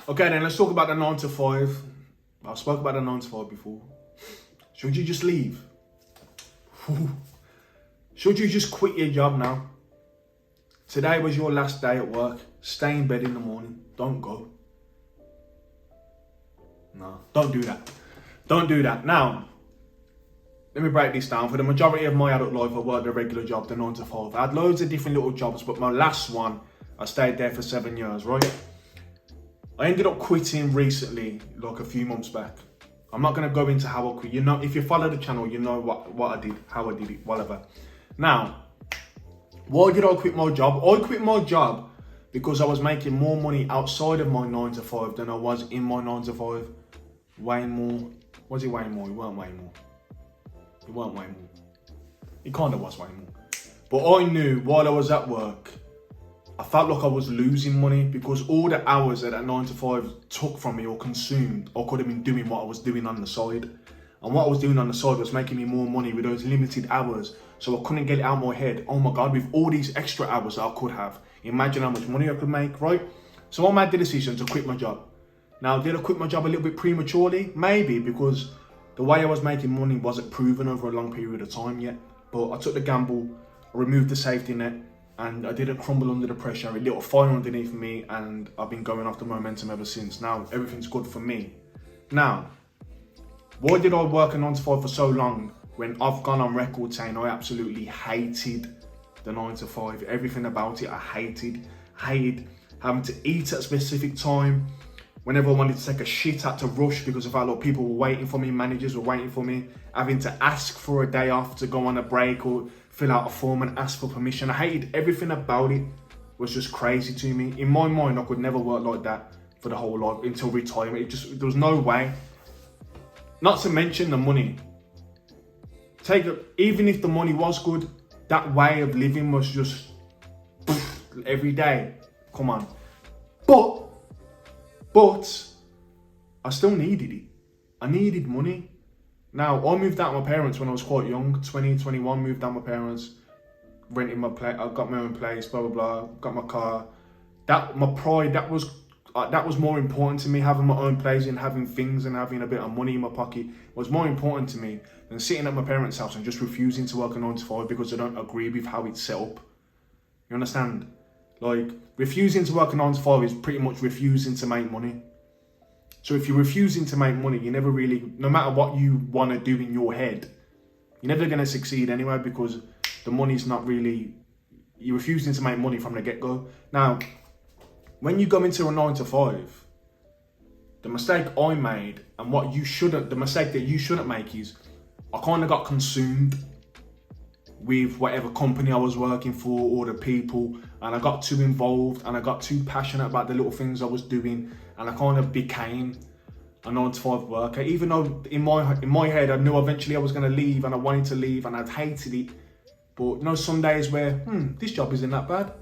Okay, then let's talk about the 9 to 5. I've spoke about the 9 to 5 before. Should you just leave? Should you just quit your job now? Today was your last day at work. Stay in bed in the morning. Don't go. No, don't do that. Don't do that. Now, let me break this down. For the majority of my adult life, I worked a regular job, the 9 to 5. I had loads of different little jobs, but my last one, I stayed there for 7 years, right? I ended up quitting recently, like a few months back. I'm not going to go into how I quit. You know, if you follow the channel, you know what I did, how I did it, whatever. Now, why did I quit my job? I quit my job because I was making more money outside of my 9 to 5 than I was in my 9 to 5. Way more. Was it way more? It weren't way more. It weren't way more. It kind of was way more. But I knew while I was at work, I felt like I was losing money because all the hours that 9 to 5 took from me or consumed, I could have been doing what I was doing on the side. And what I was doing on the side was making me more money with those limited hours. So I couldn't get it out of my head. Oh my God, with all these extra hours that I could have, imagine how much money I could make, right? So I made the decision to quit my job. Now, did I quit my job a little bit prematurely? Maybe, because the way I was making money wasn't proven over a long period of time yet. But I took the gamble, I removed the safety net, and I didn't crumble under the pressure. A little fire underneath me, and I've been going off the momentum ever since. Now, everything's good for me. Now, why did I work a 9 to 5 for so long when I've gone on record saying I absolutely hated the 9 to 5? Everything about it I hated. Hated having to eat at a specific time. Whenever I wanted to take a shit, I had to rush because I felt like people were waiting for me, managers were waiting for me, having to ask for a day off to go on a break or fill out a form and ask for permission. I hated everything about it. It was just crazy to me. In my mind, I could never work like that for the whole life until retirement. There was no way. Not to mention the money. Even if the money was good, that way of living was just every day. Come on. But I still needed it. I needed money. Now, I moved out with my parents when I was quite young, 20, 21, moved out with my parents, rented my place, I got my own place, blah, blah, blah, got my car. My pride, that was more important to me, having my own place and having things and having a bit of money in my pocket was more important to me than sitting at my parents' house and just refusing to work a 9 to 5 because I don't agree with how it's set up. You understand? Like, refusing to work a 9 to 5 is pretty much refusing to make money. So if you're refusing to make money, you never really, no matter what you want to do in your head, you're never going to succeed anyway because the money's not really, you're refusing to make money from the get-go. Now, when you go into a 9 to 5, the mistake I made and the mistake that you shouldn't make is I kind of got consumed with whatever company I was working for or the people, and I got too involved and I got too passionate about the little things I was doing, and I kind of became a 9 to 5 worker, even though in my head I knew eventually I was going to leave and I wanted to leave and I'd hated it. But you know, some days where this job isn't that bad,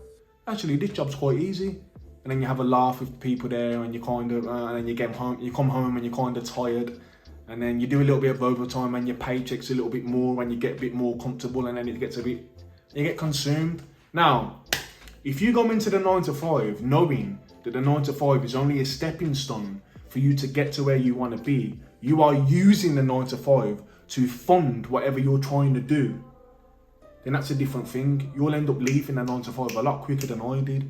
actually this job's quite easy, and then you have a laugh with people there and you kind of and then you come home and you're kind of tired. And then you do a little bit of overtime and your paycheck's a little bit more and you get a bit more comfortable, and then you get consumed. Now, if you go into the 9 to 5 knowing that the 9 to 5 is only a stepping stone for you to get to where you want to be, you are using the 9 to 5 to fund whatever you're trying to do, then that's a different thing. You'll end up leaving the 9 to 5 a lot quicker than I did.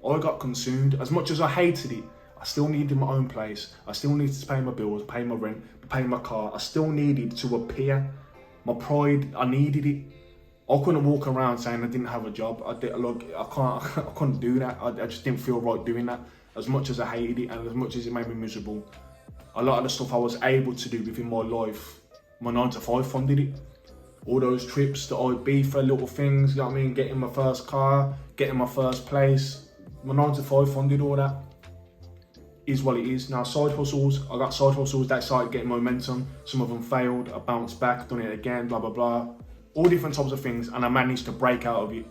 I got consumed. As much as I hated it, I still needed my own place. I still needed to pay my bills, pay my rent, pay my car. I still needed to appear. My pride, I needed it. I couldn't walk around saying I didn't have a job. I couldn't do that. I just didn't feel right doing that. As much as I hated it and as much as it made me miserable, a lot of the stuff I was able to do within my life, my 9 to 5 funded it. All those trips to Ibiza, little things, you know what I mean? Getting my first car, getting my first place. My 9 to 5 funded all that. Is what it is. Now, side hustles, I got side hustles that started getting momentum. Some of them failed, I bounced back, done it again, blah, blah, blah. All different types of things, and I managed to break out of it.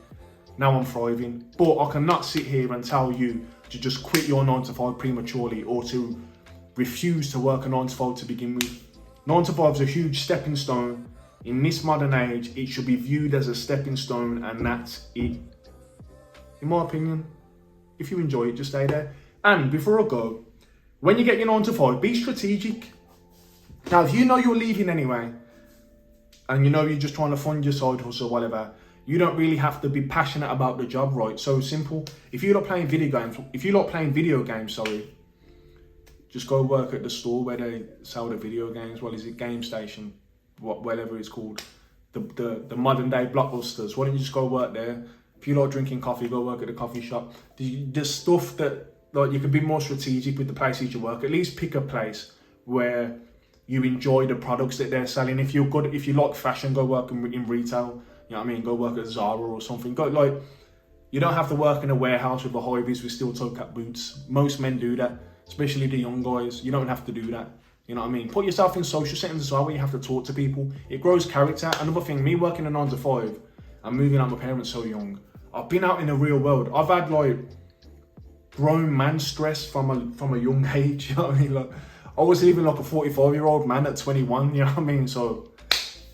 Now I'm thriving. But I cannot sit here and tell you to just quit your 9 to 5 prematurely or to refuse to work a 9 to 5 to begin with. 9 to 5 is a huge stepping stone. In this modern age, it should be viewed as a stepping stone, and that's it. In my opinion, if you enjoy it, just stay there. And before I go, when you get your 9 to 5, be strategic. Now, if you know you're leaving anyway, and you know you're just trying to fund your side hustle or whatever, you don't really have to be passionate about the job, right? So simple. If you like playing video games, just go work at the store where they sell the video games. Well, is it Game Station? Whatever it's called. The modern day Blockbusters. Why don't you just go work there? If you like drinking coffee, go work at the coffee shop. The stuff that, like, you can be more strategic with the places you work. At least pick a place where you enjoy the products that they're selling. If you like fashion, go work in retail. You know what I mean? Go work at Zara or something. You don't have to work in a warehouse with a high vis with steel toe cap boots. Most men do that, especially the young guys. You don't have to do that. You know what I mean? Put yourself in social settings as well where you have to talk to people. It grows character. Another thing, me working a 9 to 5 and moving out my parents so young, I've been out in the real world. I've had like grown man stress from a young age. You know what I mean? Like, I was living like a 45-year-old man at 21. You know what I mean? So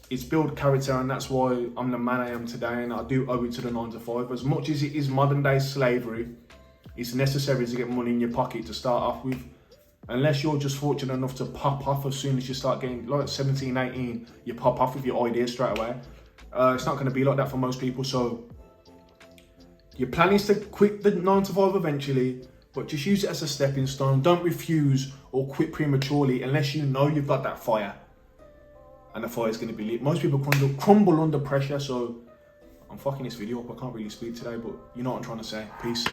it's built character, and that's why I'm the man I am today. And I do owe it to the 9 to 5. As much as it is modern day slavery, it's necessary to get money in your pocket to start off with. Unless you're just fortunate enough to pop off as soon as you start getting like 17, 18, you pop off with your ideas straight away. It's not going to be like that for most people. So your plan is to quit the 9 to 5 eventually, but just use it as a stepping stone. Don't refuse or quit prematurely unless you know you've got that fire. And the fire is going to be lit. Most people crumble under pressure. So I'm fucking this video up. I can't really speak today, but you know what I'm trying to say. Peace.